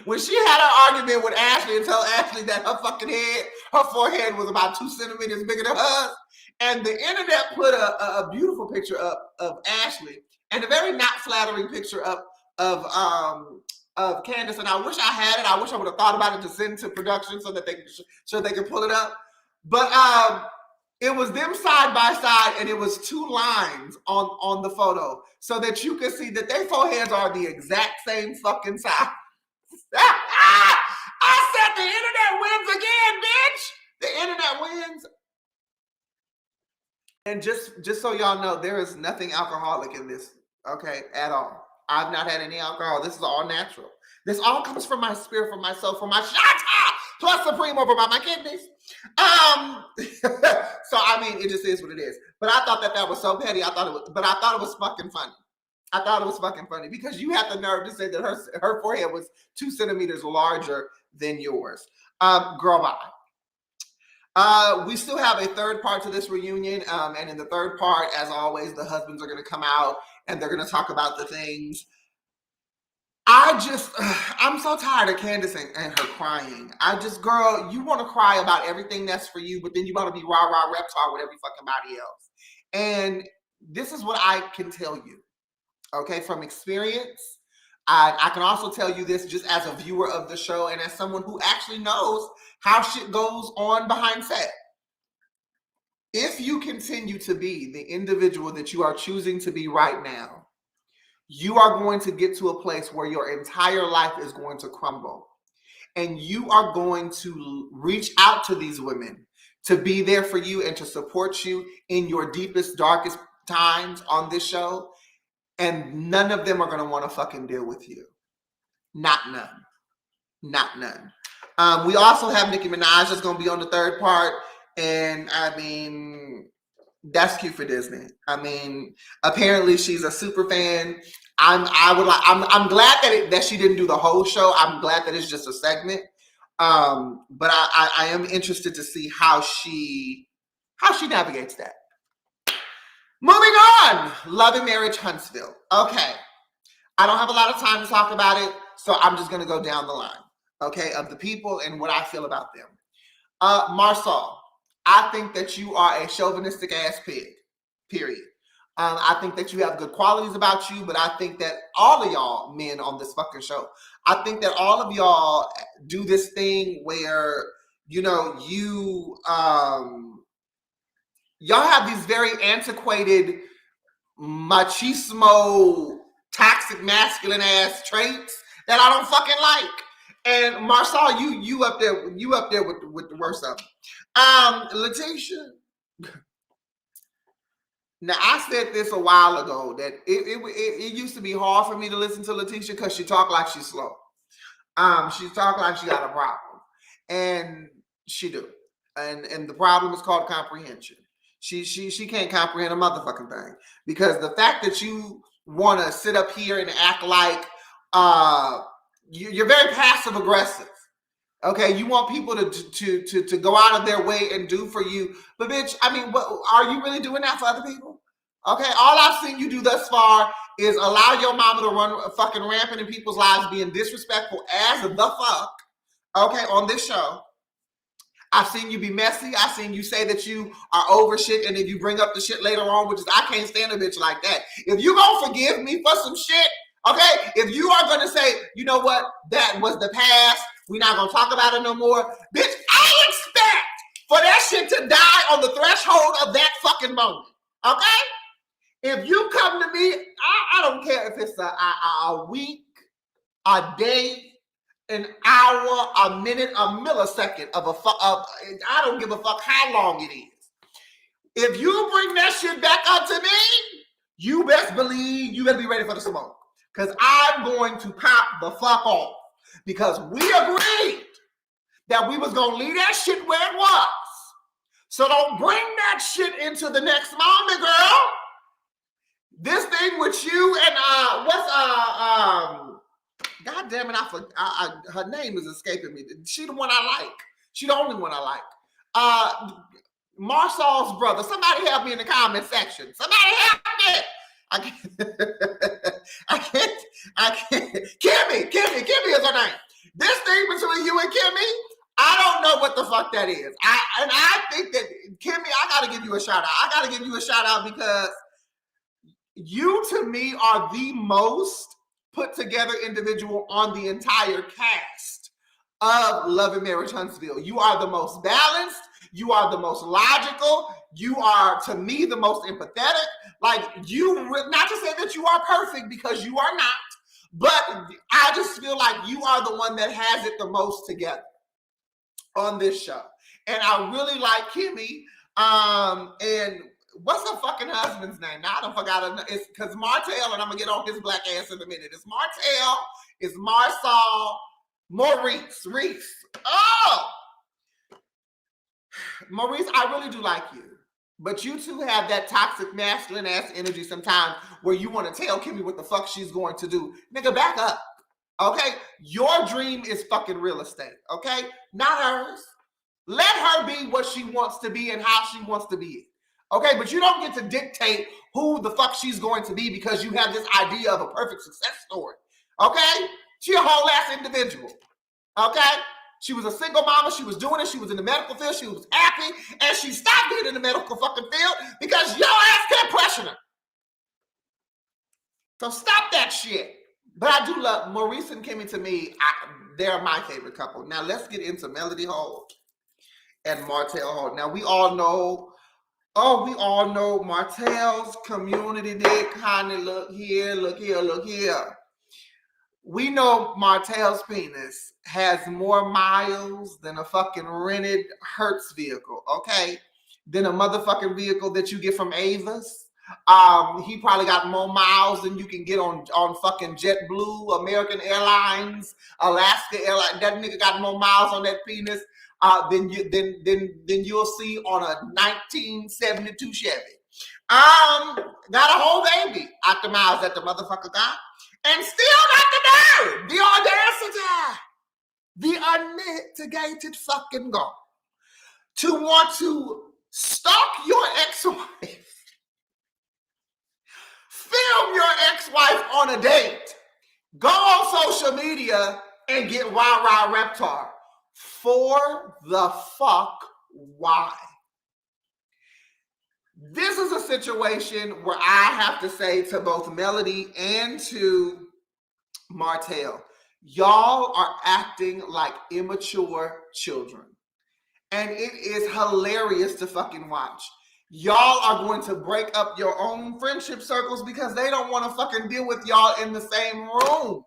when she had her argument with Ashley and told Ashley that her forehead was about 2 centimeters bigger than hers, and the internet put a beautiful picture up of Ashley and a very not flattering picture up of Candace, and I wish I had it. I wish I would have thought about it to send to production so that they could pull it up. But it was them side by side, and it was 2 lines on the photo so that you could see that their foreheads are the exact same fucking size. I said the internet wins again, bitch. The internet wins. And just so y'all know, there is nothing alcoholic in this Okay, at all. I've not had any alcohol. This is all natural. This all comes from my spirit, from my soul, from my shata plus supreme over my kidneys. So I mean, it just is what it is. But I thought that was so petty. I thought it was fucking funny. I thought it was fucking funny because you have the nerve to say that her forehead was 2 centimeters larger than yours. Girl, bye. We still have a third part to this reunion. And in the third part, as always, the husbands are going to come out and they're going to talk about the things. I'm so tired of Candace and her crying. Girl, you want to cry about everything that's for you, but then you want to be rah-rah reptar with every fucking body else. And this is what I can tell you, okay, from experience. I can also tell you this just as a viewer of the show and as someone who actually knows how shit goes on behind set. If you continue to be the individual that you are choosing to be right now, you are going to get to a place where your entire life is going to crumble. And you are going to reach out to these women to be there for you and to support you in your deepest, darkest times on this show. And none of them are going to want to fucking deal with you. Not none. Not none. We also have Nicki Minaj that's going to be on the third part. And I mean, that's cute for Disney. I mean, apparently she's a super fan. I'm glad that she didn't do the whole show. I'm glad that it's just a segment. But I am interested to see how she navigates that. Moving on, Love and Marriage Huntsville. Okay, I don't have a lot of time to talk about it, so I'm just going to go down the line, okay, of the people and what I feel about them. Marsau, I think that you are a chauvinistic ass pig, period. I think that you have good qualities about you, but I think that all of y'all men on this fucking show, I think that all of y'all do this thing where, you know, y'all have these very antiquated machismo, toxic masculine ass traits that I don't fucking like. And Marsau, you up there with the worst of them. Letitia. Now I said this a while ago that it used to be hard for me to listen to Letitia because she talked like she's slow. She talked like she got a problem, and she do. And the problem is called comprehension. She can't comprehend a motherfucking thing because the fact that you want to sit up here and act like you're very passive aggressive. Okay, you want people to go out of their way and do for you, but bitch, I mean, what are you really doing that for other people? Okay, all I've seen you do thus far is allow your mama to run fucking rampant in people's lives, being disrespectful as the fuck. Okay, on this show. I've seen you be messy. I've seen you say that you are over shit and then you bring up the shit later on, which is, I can't stand a bitch like that. If you gonna forgive me for some shit, okay, if you are gonna say, you know what, that was the past, we're not gonna talk about it no more, bitch, I expect for that shit to die on the threshold of that fucking moment, okay? If you come to me, I don't care if it's a week, a day, an hour, a minute, a millisecond of I don't give a fuck how long it is. If you bring that shit back up to me, you best believe you better be ready for the smoke. Because I'm going to pop the fuck off. Because we agreed that we was going to leave that shit where it was. So don't bring that shit into the next moment, girl. This thing with you and God damn it, her name is escaping me. She the one I like. She the only one I like. Marsau's brother. Somebody help me in the comment section. Somebody help me. I can't. Kimmy is her name. This thing between you and Kimmy, I don't know what the fuck that is. I think that Kimmy, I gotta give you a shout out. I gotta give you a shout out because you to me are the most put together individual on the entire cast of Love and Marriage Huntsville. You are the most balanced. You are the most logical. You are, to me, the most empathetic. Like, you, not to say that you are perfect because you are not, but I just feel like you are the one that has it the most together on this show. And I really like Kimmy. And What's her fucking husband's name? Now I don't forgot. It's because Martell, and I'm gonna get on his black ass in a minute. It's Martell, it's Marsal, Maurice, Reese. Oh, Maurice, I really do like you. But you two have that toxic masculine ass energy sometimes where you want to tell Kimmy what the fuck she's going to do. Nigga, back up. Okay? Your dream is fucking real estate. Okay? Not hers. Let her be what she wants to be and how she wants to be it. Okay? But you don't get to dictate who the fuck she's going to be because you have this idea of a perfect success story. Okay? She a whole ass individual. Okay? She was a single mama. She was doing it. She was in the medical field. She was happy. And she stopped being in the medical fucking field because your ass kept pressuring her. So stop that shit. But I do love Maurice and Kimmy. To me, they're my favorite couple. Now let's get into Melody Holt and Martell Holt. Now we all know Martell's community dick, honey. Look here, look here, look here. We know Martell's penis has more miles than a fucking rented Hertz vehicle, okay? Than a motherfucking vehicle that you get from Ava's. He probably got more miles than you can get on fucking JetBlue, American Airlines, Alaska Airlines. That nigga got more miles on that penis than you'll see on a 1972 Chevy. Got a whole baby out the miles that the motherfucker got. And still got the nerve, the audacity, the unmitigated fucking goal to want to stalk your ex-wife, film your ex-wife on a date, go on social media and get rah-rah reptar. For the fuck why? This is a situation where I have to say to both Melody and to Martell, y'all are acting like immature children. And it is hilarious to fucking watch. Y'all are going to break up your own friendship circles because they don't want to fucking deal with y'all in the same room.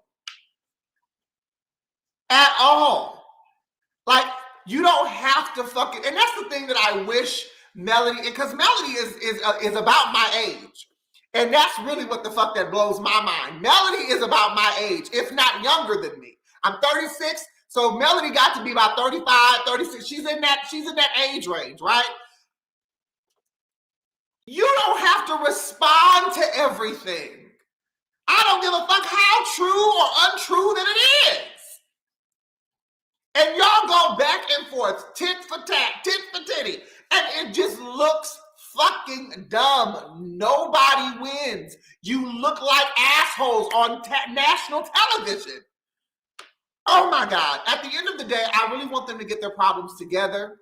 At all. Like, you don't have to fucking, and that's the thing that I wish Melody, because Melody is about my age. And that's really what the fuck that blows my mind. Melody is about my age, if not younger than me. I'm 36, so Melody got to be about 35, 36. She's in that age range, right? You don't have to respond to everything. I don't give a fuck how true or untrue that it is. And y'all go back and forth, tit for tat, tit for titty. And it just looks fucking dumb. Nobody wins. You look like assholes on national television. Oh my God. At the end of the day, I really want them to get their problems together.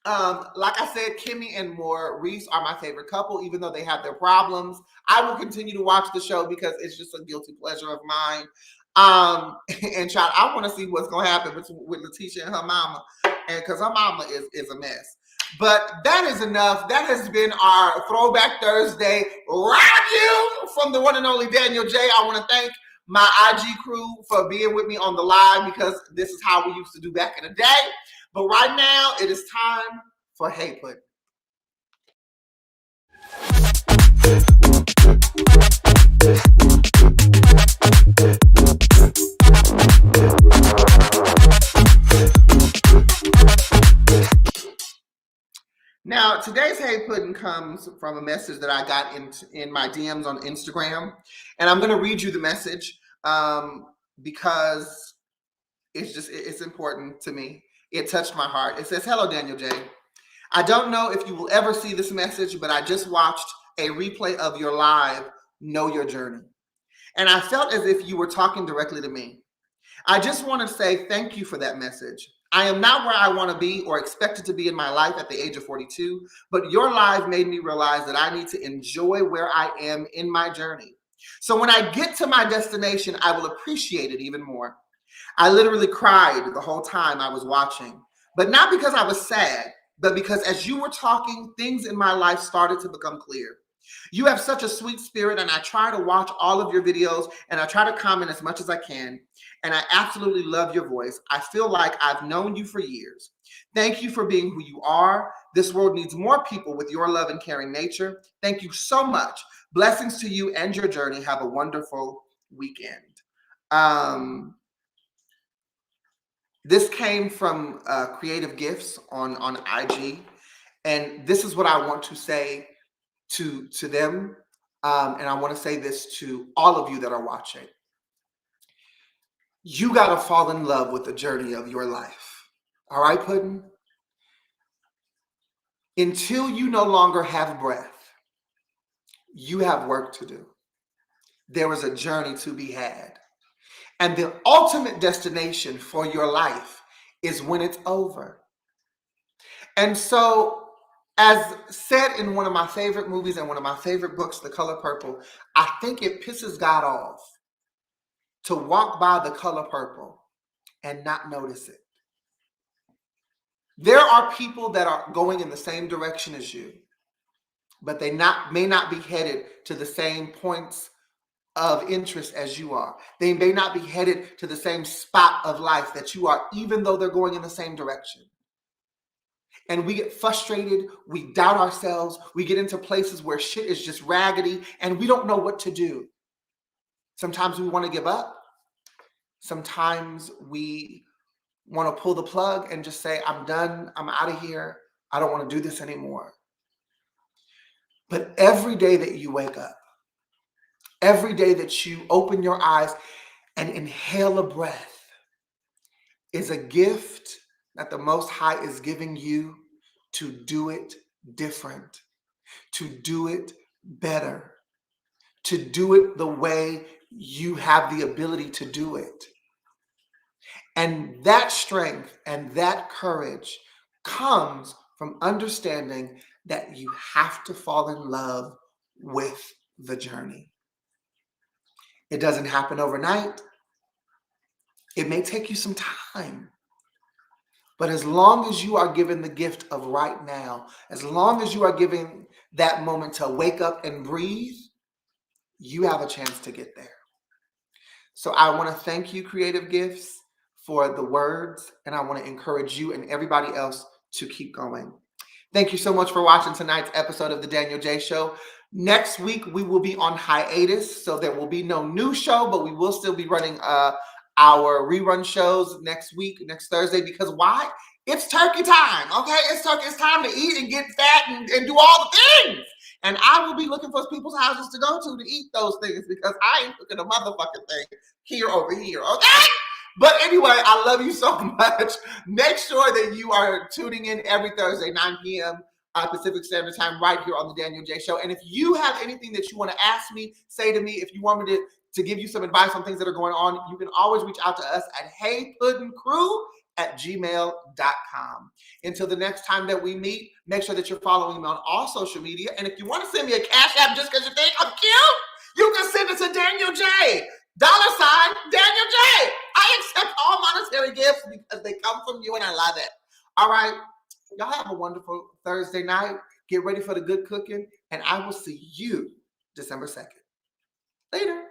Like I said, Kimmy and Maurice are my favorite couple, even though they have their problems. I will continue to watch the show because it's just a guilty pleasure of mine. And child, I want to see what's going to happen with Letitia and her mama. And because her mama is a mess. But that is enough. That has been our Throwback Thursday Raaaview from the one and only Danyol Jaye. I want to thank my IG crew for being with me on the live because this is how we used to do back in the day. But right now, it is time for Hey Pudding. Now, today's Hey Pudding comes from a message that I got in my DMs on Instagram. And I'm going to read you the message because it's important to me. It touched my heart. It says, "Hello, Danyol Jaye. I don't know if you will ever see this message, but I just watched a replay of your live, Know Your Journey. And I felt as if you were talking directly to me. I just want to say thank you for that message. I am not where I want to be or expected to be in my life at the age of 42, but your live made me realize that I need to enjoy where I am in my journey. So when I get to my destination, I will appreciate it even more. I literally cried the whole time I was watching, but not because I was sad, but because as you were talking, things in my life started to become clear. You have such a sweet spirit, and I try to watch all of your videos, and I try to comment as much as I can, and I absolutely love your voice. I feel like I've known you for years. Thank you for being who you are. This world needs more people with your love and caring nature. Thank you so much. Blessings to you and your journey. Have a wonderful weekend. This came from Creative Gifts on IG, and this is what I want to say to them, and I want to say this to all of you that are watching. You got to fall in love with the journey of your life. All right, Puddin'? Until you no longer have breath, you have work to do. There is a journey to be had. And the ultimate destination for your life is when it's over. And so, as said in one of my favorite movies and one of my favorite books, The Color Purple, I think it pisses God off to walk by the color purple and not notice it. There are people that are going in the same direction as you, but they may not be headed to the same points of interest as you are. They may not be headed to the same spot of life that you are, even though they're going in the same direction. And we get frustrated, we doubt ourselves, we get into places where shit is just raggedy and we don't know what to do. Sometimes we want to give up. Sometimes we want to pull the plug and just say, I'm done, I'm out of here, I don't want to do this anymore. But every day that you wake up, every day that you open your eyes and inhale a breath is a gift that the Most High is giving you to do it different, to do it better, to do it the way you have the ability to do it. And that strength and that courage comes from understanding that you have to fall in love with the journey. It doesn't happen overnight. It may take you some time. But as long as you are given the gift of right now, as long as you are given that moment to wake up and breathe, you have a chance to get there. So I want to thank you, Creative Gifts, for the words, and I want to encourage you and everybody else to keep going. Thank you so much for watching tonight's episode of The Danyol Jaye Show. Next week, we will be on hiatus, so there will be no new show, but we will still be running our rerun shows next week, next Thursday, because why? It's turkey time, okay? It's time to eat and get fat and do all the things. And I will be looking for people's houses to go to eat those things because I ain't cooking a motherfucking thing here over here, okay? But anyway, I love you so much. Make sure that you are tuning in every Thursday, 9 p.m. Pacific Standard Time, right here on The Danyol Jaye Show. And if you have anything that you want to ask me, say to me, if you want me to give you some advice on things that are going on, you can always reach out to us at heypuddingcrew@gmail.com. Until the next time that we meet, make sure that you're following me on all social media. And if you want to send me a cash app just because you think I'm cute, you can send it to Danyol Jaye. $Danyol Jaye. I accept all monetary gifts because they come from you and I love it. All right. Y'all have a wonderful Thursday night. Get ready for the good cooking. And I will see you December 2nd. Later.